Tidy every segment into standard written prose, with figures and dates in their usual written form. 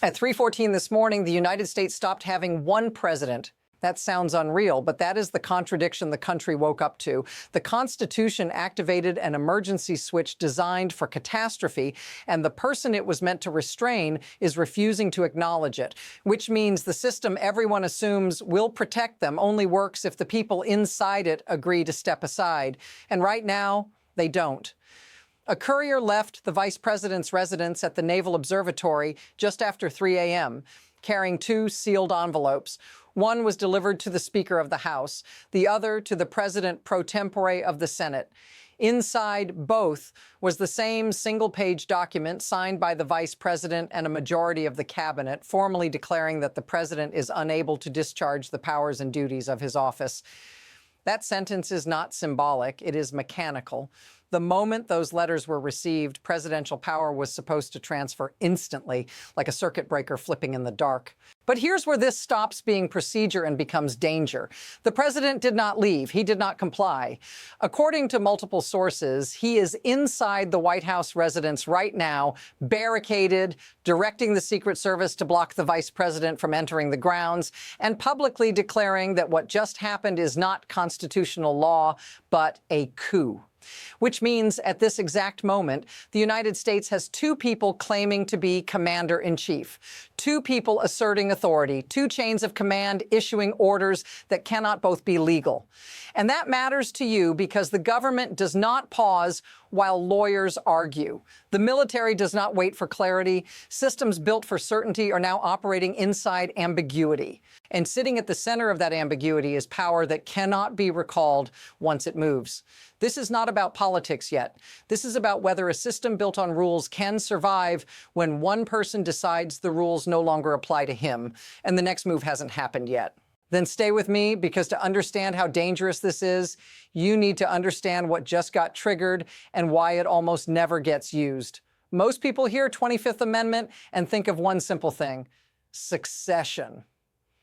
At 3:14 this morning, the United States stopped having one president. That sounds unreal, but that is the contradiction the country woke up to. The Constitution activated an emergency switch designed for catastrophe, and the person it was meant to restrain is refusing to acknowledge it, which means the system everyone assumes will protect them only works if the people inside it agree to step aside. And right now, they don't. A courier left the vice president's residence at the Naval Observatory just after 3 a.m., carrying 2 sealed envelopes. One was delivered to the Speaker of the House, the other to the President pro tempore of the Senate. Inside both was the same single-page document signed by the Vice President and a majority of the Cabinet, formally declaring that the President is unable to discharge the powers and duties of his office. That sentence is not symbolic, it is mechanical. The moment those letters were received, presidential power was supposed to transfer instantly, like a circuit breaker flipping in the dark. But here's where this stops being procedure and becomes danger. The president did not leave. He did not comply. According to multiple sources, he is inside the White House residence right now, barricaded, directing the Secret Service to block the vice president from entering the grounds, and publicly declaring that what just happened is not constitutional law, but a coup. Which means at this exact moment, the United States has 2 people claiming to be commander-in-chief, 2 people asserting authority, 2 chains of command issuing orders that cannot both be legal. And that matters to you because the government does not pause while lawyers argue. The military does not wait for clarity. Systems built for certainty are now operating inside ambiguity. And sitting at the center of that ambiguity is power that cannot be recalled once it moves. This is not about politics yet. This is about whether a system built on rules can survive when one person decides the rules no longer apply to him, and the next move hasn't happened yet. Then stay with me, because to understand how dangerous this is, you need to understand what just got triggered and why it almost never gets used. Most people hear 25th Amendment and think of one simple thing: succession.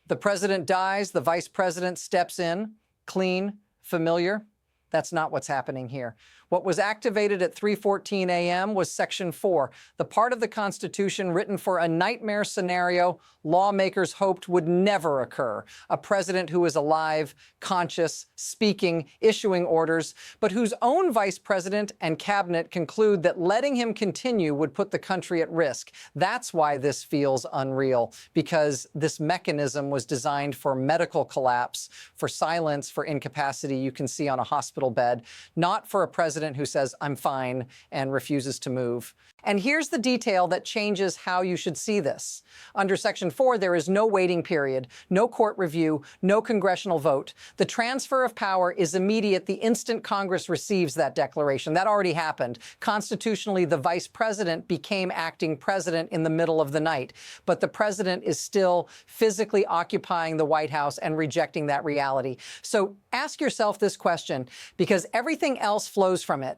The president dies, the vice president steps in, clean, familiar. That's not what's happening here. What was activated at 3:14 a.m. was Section 4, the part of the Constitution written for a nightmare scenario lawmakers hoped would never occur. A president who is alive, conscious, speaking, issuing orders, but whose own vice president and cabinet conclude that letting him continue would put the country at risk. That's why this feels unreal, because this mechanism was designed for medical collapse, for silence, for incapacity you can see on a hospital bed, not for a president who says, "I'm fine," and refuses to move. And here's the detail that changes how you should see this. Under Section 4, there is no waiting period, no court review, no congressional vote. The transfer of power is immediate the instant Congress receives that declaration. That already happened. Constitutionally, the vice president became acting president in the middle of the night. But the president is still physically occupying the White House and rejecting that reality. So ask yourself this question, because everything else flows from it.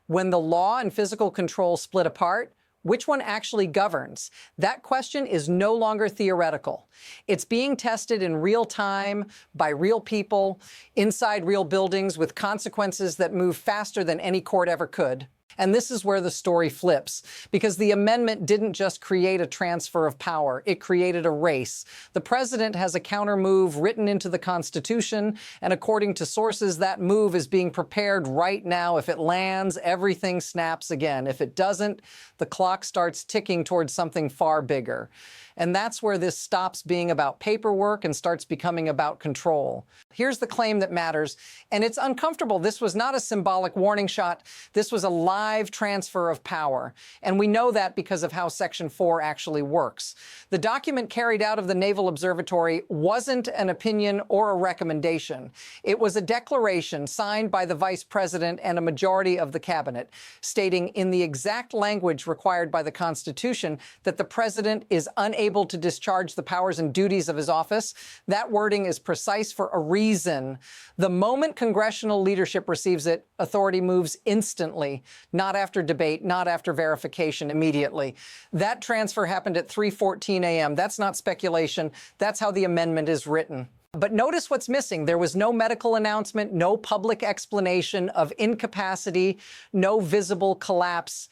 When the law and physical control split apart, which one actually governs? That question is no longer theoretical. It's being tested in real time by real people, inside real buildings, with consequences that move faster than any court ever could. And this is where the story flips, because the amendment didn't just create a transfer of power, it created a race. The president has a counter move written into the Constitution, and according to sources, that move is being prepared right now. If it lands, everything snaps again. If it doesn't, the clock starts ticking towards something far bigger. And that's where this stops being about paperwork and starts becoming about control. Here's the claim that matters, and it's uncomfortable. This was not a symbolic warning shot. This was a live transfer of power. And we know that because of how Section 4 actually works. The document carried out of the Naval Observatory wasn't an opinion or a recommendation. It was a declaration signed by the vice president and a majority of the cabinet, stating in the exact language required by the Constitution that the president is unable to discharge the powers and duties of his office. That wording is precise for a reason. The moment congressional leadership receives it, authority moves instantly, not after debate, not after verification, immediately. That transfer happened at 3:14 a.m. That's not speculation. That's how the amendment is written. But notice what's missing. There was no medical announcement, no public explanation of incapacity, no visible collapse.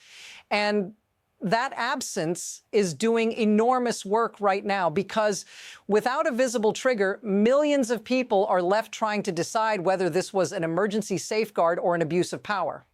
And that absence is doing enormous work right now, because without a visible trigger, millions of people are left trying to decide whether this was an emergency safeguard or an abuse of power.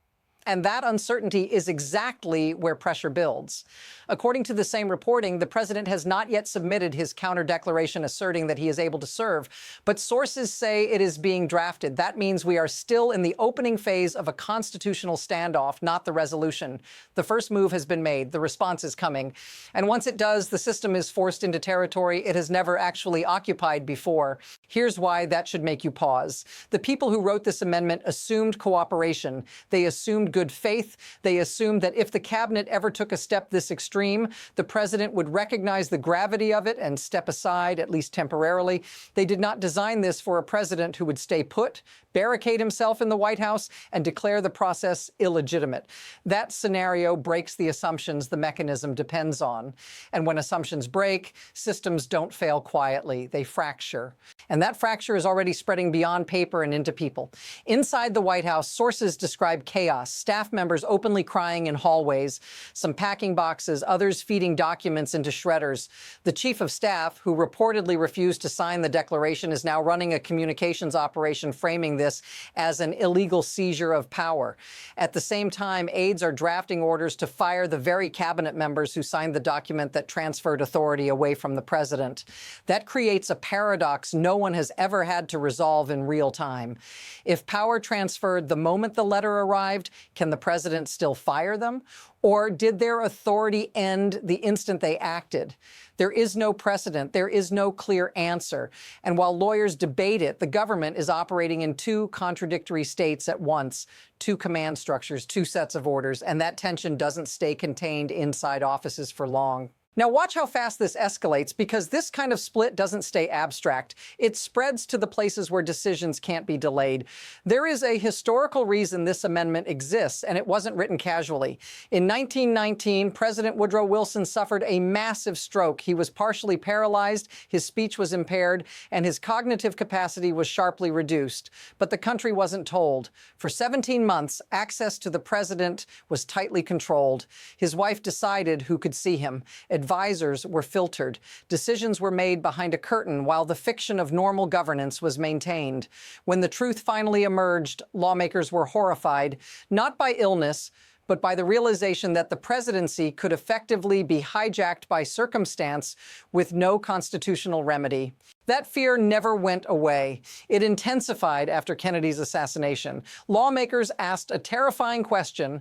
And that uncertainty is exactly where pressure builds. According to the same reporting, the president has not yet submitted his counter-declaration asserting that he is able to serve, but sources say it is being drafted. That means we are still in the opening phase of a constitutional standoff, not the resolution. The first move has been made. The response is coming. And once it does, the system is forced into territory it has never actually occupied before. Here's why that should make you pause. The people who wrote this amendment assumed cooperation. They assumed good faith. They assumed that if the cabinet ever took a step this extreme, the president would recognize the gravity of it and step aside, at least temporarily. They did not design this for a president who would stay put, barricade himself in the White House, and declare the process illegitimate. That scenario breaks the assumptions the mechanism depends on. And when assumptions break, systems don't fail quietly. They fracture. And that fracture is already spreading beyond paper and into people. Inside the White House, sources describe chaos, staff members openly crying in hallways, some packing boxes, others feeding documents into shredders. The chief of staff, who reportedly refused to sign the declaration, is now running a communications operation framing this as an illegal seizure of power. At the same time, aides are drafting orders to fire the very cabinet members who signed the document that transferred authority away from the president. That creates a paradox no one has ever had to resolve in real time. If power transferred the moment the letter arrived, can the president still fire them? Or did their authority end the instant they acted? There is no precedent. There is no clear answer. And while lawyers debate it, the government is operating in two contradictory states at once, two command structures, two sets of orders, and that tension doesn't stay contained inside offices for long. Now watch how fast this escalates, because this kind of split doesn't stay abstract. It spreads to the places where decisions can't be delayed. There is a historical reason this amendment exists, and it wasn't written casually. In 1919, President Woodrow Wilson suffered a massive stroke. He was partially paralyzed, his speech was impaired, and his cognitive capacity was sharply reduced. But the country wasn't told. For 17 months, access to the president was tightly controlled. His wife decided who could see him. Advisors were filtered. Decisions were made behind a curtain while the fiction of normal governance was maintained. When the truth finally emerged, lawmakers were horrified, not by illness, but by the realization that the presidency could effectively be hijacked by circumstance with no constitutional remedy. That fear never went away. It intensified after Kennedy's assassination. Lawmakers asked a terrifying question: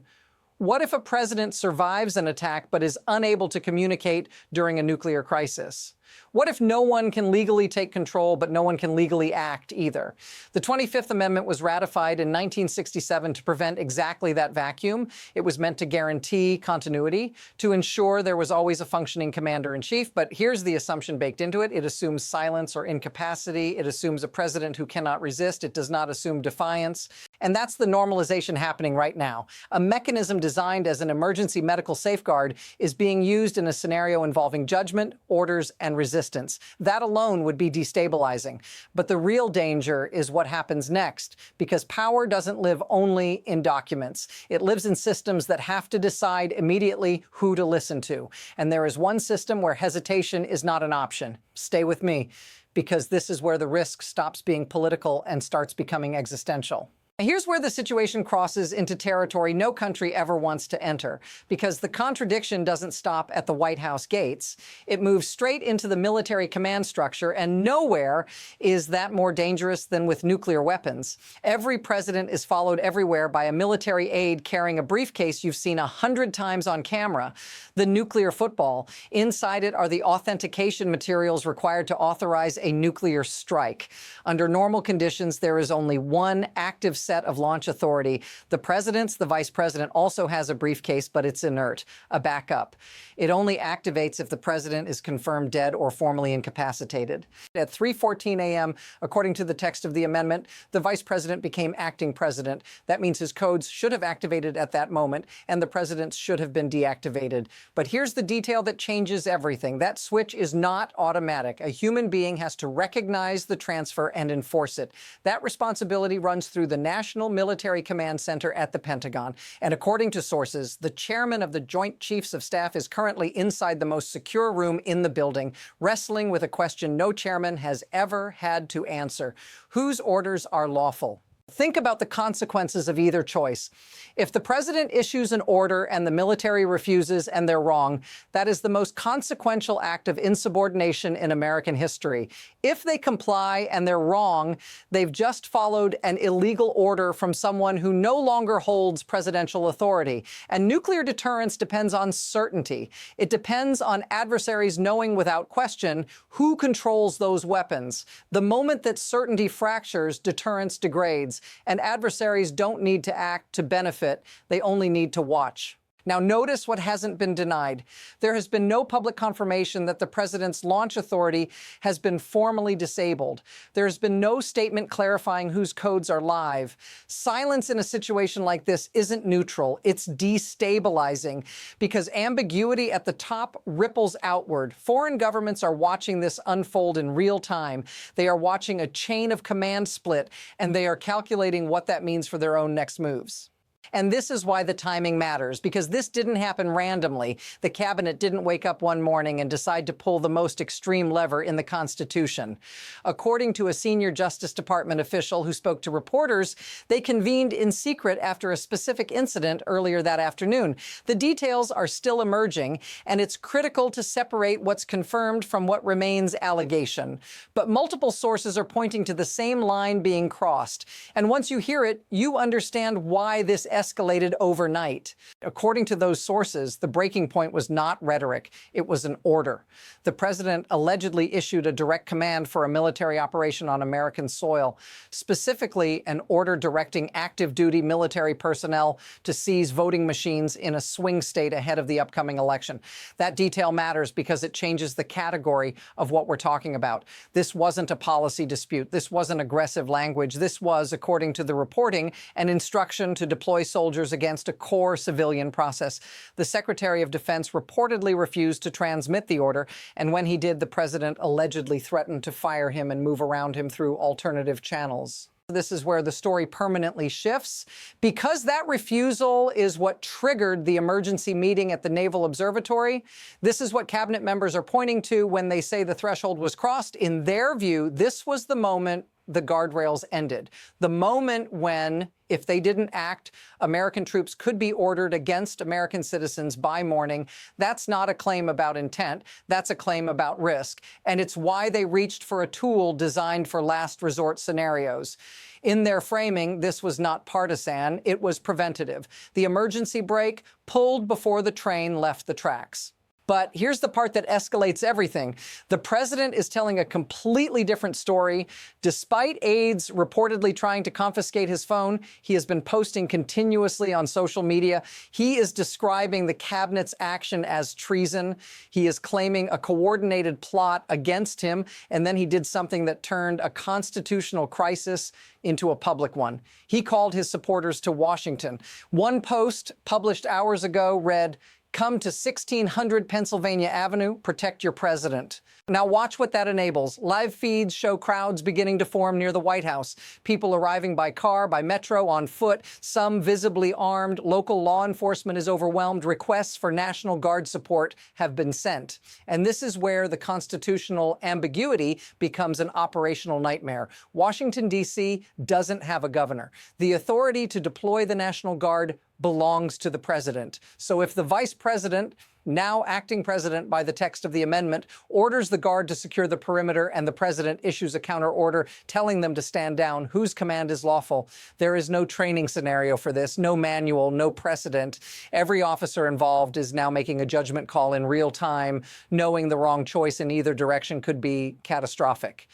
what if a president survives an attack but is unable to communicate during a nuclear crisis? What if no one can legally take control, but no one can legally act either? The 25th Amendment was ratified in 1967 to prevent exactly that vacuum. It was meant to guarantee continuity, to ensure there was always a functioning commander-in-chief. But here's the assumption baked into it. It assumes silence or incapacity. It assumes a president who cannot resist. It does not assume defiance. And that's the normalization happening right now. A mechanism designed as an emergency medical safeguard is being used in a scenario involving judgment, orders, and resistance. That alone would be destabilizing. But the real danger is what happens next, because power doesn't live only in documents. It lives in systems that have to decide immediately who to listen to. And there is one system where hesitation is not an option. Stay with me, because this is where the risk stops being political and starts becoming existential. Here's where the situation crosses into territory no country ever wants to enter, because the contradiction doesn't stop at the White House gates. It moves straight into the military command structure, and nowhere is that more dangerous than with nuclear weapons. Every president is followed everywhere by a military aide carrying a briefcase you've seen 100 times on camera, the nuclear football. Inside it are the authentication materials required to authorize a nuclear strike. Under normal conditions, there is only one active set of launch authority. The president's, the vice president also has a briefcase, but it's inert, a backup. It only activates if the president is confirmed dead or formally incapacitated. At 3:14 a.m., according to the text of the amendment, the vice president became acting president. That means his codes should have activated at that moment, and the president's should have been deactivated. But here's the detail that changes everything. That switch is not automatic. A human being has to recognize the transfer and enforce it. That responsibility runs through the National Military Command Center at the Pentagon. And according to sources, the chairman of the Joint Chiefs of Staff is currently inside the most secure room in the building, wrestling with a question no chairman has ever had to answer. Whose orders are lawful? Think about the consequences of either choice. If the president issues an order and the military refuses and they're wrong, that is the most consequential act of insubordination in American history. If they comply and they're wrong, they've just followed an illegal order from someone who no longer holds presidential authority. And nuclear deterrence depends on certainty. It depends on adversaries knowing without question who controls those weapons. The moment that certainty fractures, deterrence degrades. And adversaries don't need to act to benefit, they only need to watch. Now notice what hasn't been denied. There has been no public confirmation that the president's launch authority has been formally disabled. There has been no statement clarifying whose codes are live. Silence in a situation like this isn't neutral, it's destabilizing, because ambiguity at the top ripples outward. Foreign governments are watching this unfold in real time. They are watching a chain of command split, and they are calculating what that means for their own next moves. And this is why the timing matters, because this didn't happen randomly. The cabinet didn't wake up one morning and decide to pull the most extreme lever in the Constitution. According to a senior Justice Department official who spoke to reporters, they convened in secret after a specific incident earlier that afternoon. The details are still emerging, and it's critical to separate what's confirmed from what remains allegation. But multiple sources are pointing to the same line being crossed. And once you hear it, you understand why this escalated overnight. According to those sources, the breaking point was not rhetoric, it was an order. The president allegedly issued a direct command for a military operation on American soil, specifically an order directing active duty military personnel to seize voting machines in a swing state ahead of the upcoming election. That detail matters because it changes the category of what we're talking about. This wasn't a policy dispute. This wasn't aggressive language. This was, according to the reporting, an instruction to deploy soldiers against a core civilian process. The Secretary of Defense reportedly refused to transmit the order, and when he did, the president allegedly threatened to fire him and move around him through alternative channels. This is where the story permanently shifts. Because that refusal is what triggered the emergency meeting at the Naval Observatory, this is what cabinet members are pointing to when they say the threshold was crossed. In their view, this was the moment the guardrails ended. The moment when, if they didn't act, American troops could be ordered against American citizens by morning. That's not a claim about intent. That's a claim about risk. And it's why they reached for a tool designed for last resort scenarios. In their framing, this was not partisan. It was preventative. The emergency brake pulled before the train left the tracks. But here's the part that escalates everything. The president is telling a completely different story. Despite aides reportedly trying to confiscate his phone, he has been posting continuously on social media. He is describing the cabinet's action as treason. He is claiming a coordinated plot against him, and then he did something that turned a constitutional crisis into a public one. He called his supporters to Washington. One post published hours ago read, "Come to 1600 Pennsylvania Avenue, protect your president." Now watch what that enables. Live feeds show crowds beginning to form near the White House. People arriving by car, by metro, on foot, some visibly armed. Local law enforcement is overwhelmed. Requests for National Guard support have been sent. And this is where the constitutional ambiguity becomes an operational nightmare. Washington, D.C. doesn't have a governor. The authority to deploy the National Guard belongs to the president. So if the vice president, now acting president by the text of the amendment, orders the Guard to secure the perimeter and the president issues a counter order telling them to stand down, whose command is lawful? There is no training scenario for this, no manual, no precedent. Every officer involved is now making a judgment call in real time, knowing the wrong choice in either direction could be catastrophic.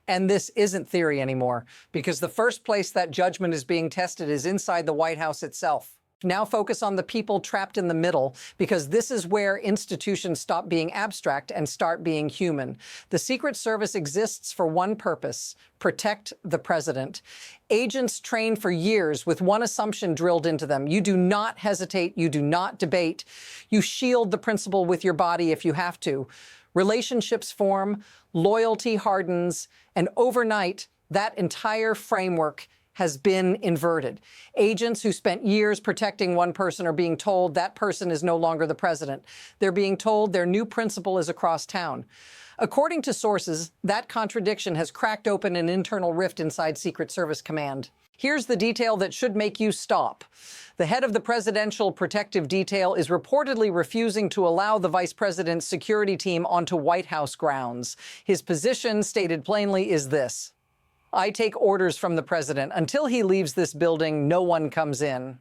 And this isn't theory anymore, because the first place that judgment is being tested is inside the White House itself. Now focus on the people trapped in the middle, because this is where institutions stop being abstract and start being human. The Secret Service exists for one purpose: protect the president. Agents trained for years with one assumption drilled into them: you do not hesitate, you do not debate, you shield the principal with your body if you have to. Relationships form, loyalty hardens, and overnight, that entire framework has been inverted. Agents who spent years protecting one person are being told that person is no longer the president. They're being told their new principal is across town. According to sources, that contradiction has cracked open an internal rift inside Secret Service Command. Here's the detail that should make you stop. The head of the Presidential Protective Detail is reportedly refusing to allow the vice president's security team onto White House grounds. His position, stated plainly, is this: I take orders from the president. Until he leaves this building, no one comes in.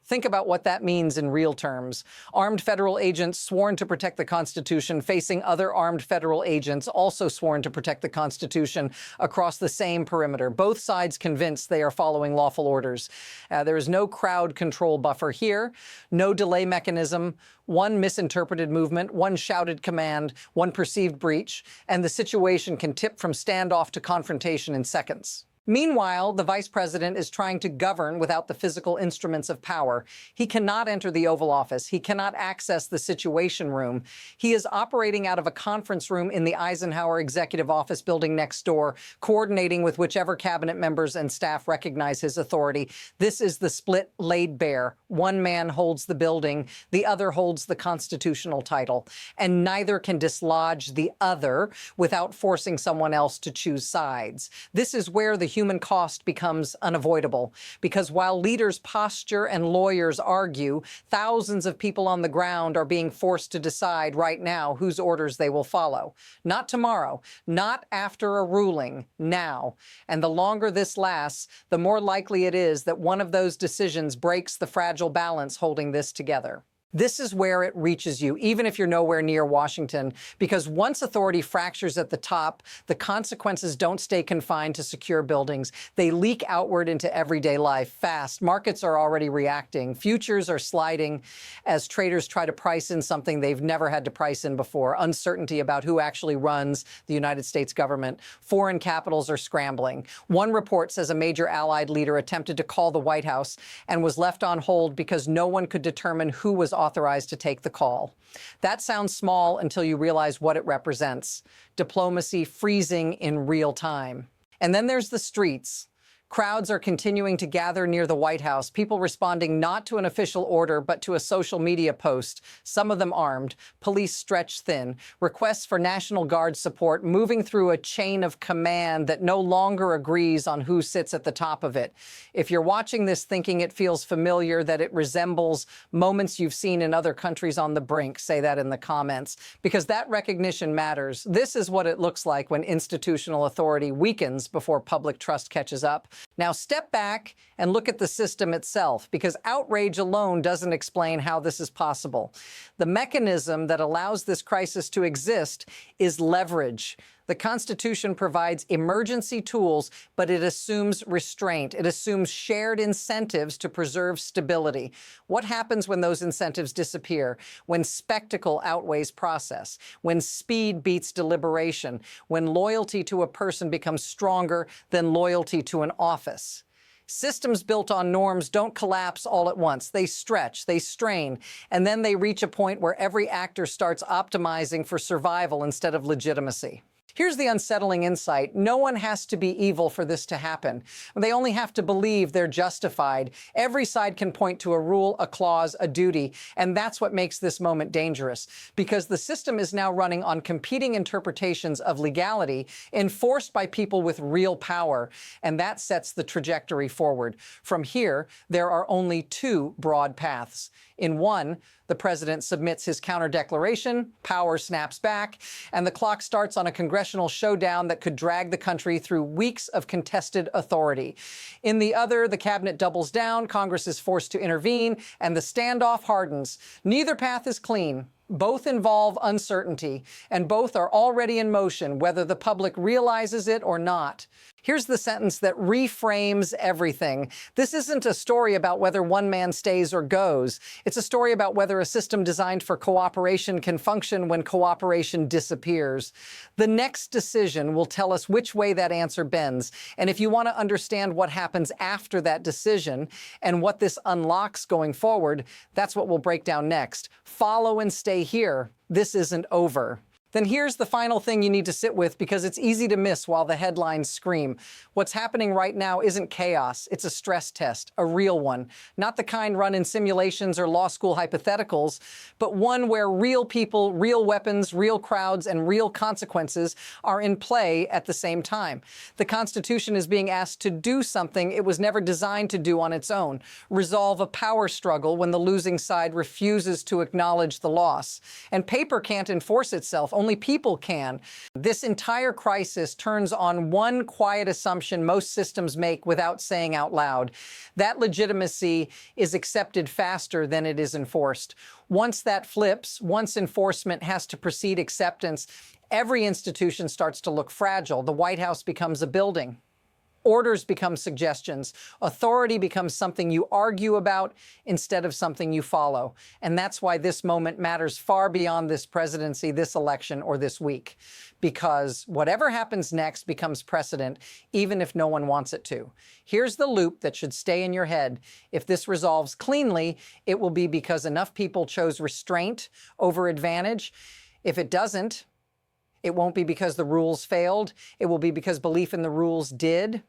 Think about what that means in real terms. Armed federal agents sworn to protect the Constitution facing other armed federal agents also sworn to protect the Constitution across the same perimeter. Both sides convinced they are following lawful orders. There is no crowd control buffer here, no delay mechanism, one misinterpreted movement, one shouted command, one perceived breach, and the situation can tip from standoff to confrontation in seconds. Meanwhile, the vice president is trying to govern without the physical instruments of power. He cannot enter the Oval Office. He cannot access the Situation Room. He is operating out of a conference room in the Eisenhower Executive Office building next door, coordinating with whichever cabinet members and staff recognize his authority. This is the split laid bare. One man holds the building, the other holds the constitutional title, and neither can dislodge the other without forcing someone else to choose sides. This is where the human cost becomes unavoidable, because while leaders posture and lawyers argue, thousands of people on the ground are being forced to decide right now whose orders they will follow. Not tomorrow, not after a ruling, now. And the longer this lasts, the more likely it is that one of those decisions breaks the fragile balance holding this together. This is where it reaches you, even if you're nowhere near Washington, because once authority fractures at the top, the consequences don't stay confined to secure buildings. They leak outward into everyday life fast. Markets are already reacting. Futures are sliding as traders try to price in something they've never had to price in before: uncertainty about who actually runs the United States government. Foreign capitals are scrambling. One report says a major allied leader attempted to call the White House and was left on hold because no one could determine who was authorized to take the call. That sounds small until you realize what it represents: diplomacy freezing in real time. And then there's the streets. Crowds are continuing to gather near the White House, people responding not to an official order, but to a social media post, some of them armed, police stretched thin, requests for National Guard support moving through a chain of command that no longer agrees on who sits at the top of it. If you're watching this thinking it feels familiar, that it resembles moments you've seen in other countries on the brink, say that in the comments, because that recognition matters. This is what it looks like when institutional authority weakens before public trust catches up. Now step back and look at the system itself, because outrage alone doesn't explain how this is possible. The mechanism that allows this crisis to exist is leverage. The Constitution provides emergency tools, but it assumes restraint. It assumes shared incentives to preserve stability. What happens when those incentives disappear? When spectacle outweighs process, when speed beats deliberation, when loyalty to a person becomes stronger than loyalty to an office. Systems built on norms don't collapse all at once. They stretch, they strain, and then they reach a point where every actor starts optimizing for survival instead of legitimacy. Here's the unsettling insight. No one has to be evil for this to happen. They only have to believe they're justified. Every side can point to a rule, a clause, a duty, and that's what makes this moment dangerous, because the system is now running on competing interpretations of legality enforced by people with real power, and that sets the trajectory forward. From here, there are only two broad paths. In one, the president submits his counter-declaration, power snaps back, and the clock starts on a congressional showdown that could drag the country through weeks of contested authority. In the other, the cabinet doubles down, Congress is forced to intervene, and the standoff hardens. Neither path is clean. Both involve uncertainty, and both are already in motion, whether the public realizes it or not. Here's the sentence that reframes everything. This isn't a story about whether one man stays or goes. It's a story about whether a system designed for cooperation can function when cooperation disappears. The next decision will tell us which way that answer bends. And if you want to understand what happens after that decision and what this unlocks going forward, that's what we'll break down next. Follow and stay here. This isn't over. Then here's the final thing you need to sit with, because it's easy to miss while the headlines scream. What's happening right now isn't chaos. It's a stress test, a real one. Not the kind run in simulations or law school hypotheticals, but one where real people, real weapons, real crowds, and real consequences are in play at the same time. The Constitution is being asked to do something it was never designed to do on its own: resolve a power struggle when the losing side refuses to acknowledge the loss. And paper can't enforce itself, only people can. This entire crisis turns on one quiet assumption most systems make without saying out loud: that legitimacy is accepted faster than it is enforced. Once that flips, once enforcement has to precede acceptance, every institution starts to look fragile. The White House becomes a building. Orders become suggestions. Authority becomes something you argue about instead of something you follow. And that's why this moment matters far beyond this presidency, this election, or this week. Because whatever happens next becomes precedent, even if no one wants it to. Here's the loop that should stay in your head. If this resolves cleanly, it will be because enough people chose restraint over advantage. If it doesn't, it won't be because the rules failed. It will be because belief in the rules did.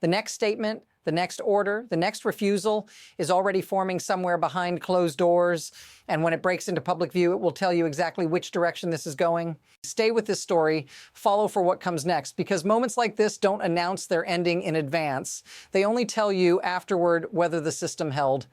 The next statement, the next order, the next refusal is already forming somewhere behind closed doors. And when it breaks into public view, it will tell you exactly which direction this is going. Stay with this story, follow for what comes next, because moments like this don't announce their ending in advance. They only tell you afterward whether the system held.